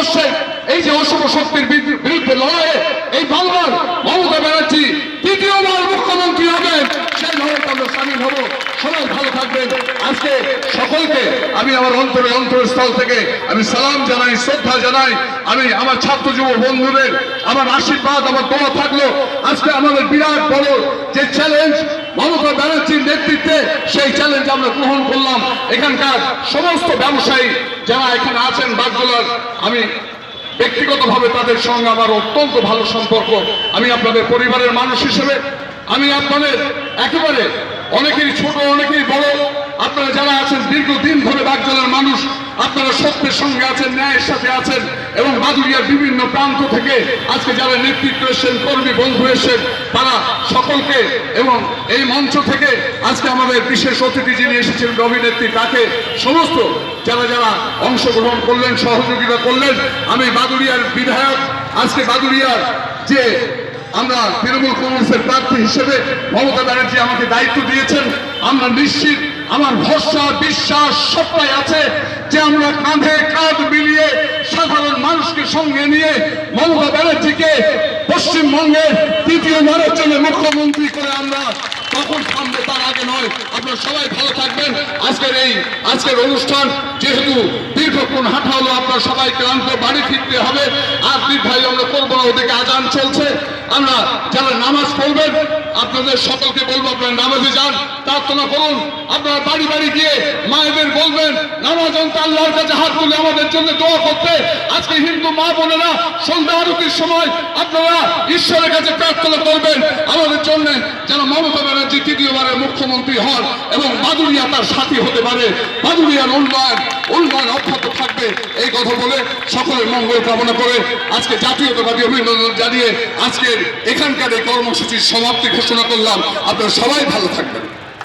ভারতবর্ষের এই যে অশুভ শক্তির বিরুদ্ধে লড়াইয়ে এই বাংলার মমতা ব্যানার্জি তৃতীয়বার মুখ্যমন্ত্রী হবেন, সেই লড়াইতে আমরা সামিল হব। সবাই ভালো থাকবেন। আজকে সকলকে আমি আমার অন্তরস্থল থেকে আমি সালাম জানাই, শ্রদ্ধা জানাই। আমি আমার ছাত্র যুব বন্ধুদের আমার আশীর্বাদ, আমার দোয়া থাকলো। আজকে আমাদের বিরাট বড় যে চ্যালেঞ্জ মমতা ব্যানার্জির নেতৃত্বে, সেই চ্যালেঞ্জ আমরা গ্রহণ করলাম। এখানকার সমস্ত ব্যবসায়ী যারা এখানে আছেন বাগজোলার, আমি ব্যক্তিগতভাবে তাদের সঙ্গে আমার অত্যন্ত ভালো সম্পর্ক। আমি আপনাদের পরিবারের মানুষ হিসেবে আমি আপনাদের একেবারে অনেকেরই ছোট অনেকেরই বড়, আপনারা যারা আছেন দীর্ঘদিন ধরে বাগজোলার মানুষ, আপনারা সত্যের সঙ্গে আছেন, ন্যায়ের সাথে আছেন এবং বাদুড়িয়ার বিভিন্ন প্রান্ত থেকে আজকে যারা নেতৃত্ব এসেছেন, কর্মী বন্ধু এসেছেন, তারা সকলকে এবং এই মঞ্চ থেকে আজকে আমাদের বিশেষ অতিথি যিনি এসেছেন অভিনেত্রী, তাকে সমস্ত যারা যারা অংশগ্রহণ করলেন, সহযোগিতা করলেন। আমি বাদুড়িয়ার বিধায়ক, আজকে বাদুড়িয়ার যে আমরা তৃণমূল কংগ্রেসের প্রার্থী হিসেবে মমতা ব্যানার্জি আমাকে দায়িত্ব দিয়েছেন, আমরা নিশ্চিত, আমার ভরসা বিশ্বাস সবটাই আছে যে আমরা কাঁধে কাঁধ মিলিয়ে সাধারণ মানুষকে সঙ্গে নিয়ে মমতা ব্যানার্জিকে পশ্চিমবঙ্গের তৃতীয়বারের জন্য মুখ্যমন্ত্রী করে আমরা তখন সামনে, তার আগে নয়। আপনারা সবাই ভালো থাকবেন। আজকের অনুষ্ঠান যেহেতু দীর্ঘক্ষণ হাঁটা হলো, আপনারা সবাই ক্লান্ত, বাড়ি ফিরতে হবে। আর দীর্ঘায়ু আমরা করবো না, ওদিকে আজান চলছে। আমরা যারা নামাজ পড়বেন আপনাদের সকলকে বলবো আপনারা নামাজে যান, প্রার্থনা করুন। আপনারা বাড়ি বাড়ি গিয়ে মায়েদের বলবেন নামাজ অন্ত আল্লাহর কাছে হাত তুলে আমাদের জন্য দোয়া করতে। আজকে হিন্দু মা বোনেরা সন্ধ্যা আরতির সময় আপনারা ঈশ্বরের কাছে প্রার্থনা করবেন আমাদের জন্য, যেন মমতা ব্যানার্জি তৃতীয়বারের মুখ্যমন্ত্রী হন এবং বাদুড়িয়া তার সাথী হতে পারে। বাদুড়িয়ার উন্নয়ন অব্যাহত থাকবে। এই কথা বলে সকলের মঙ্গল কামনা করে আজকে জাতীয়তাবাদী অভিনন্দন জানিয়ে আজকের এখানকার এই কর্মসূচির সমাপ্তি ঘোষণা করলাম। আপনারা সবাই ভালো থাকবেন।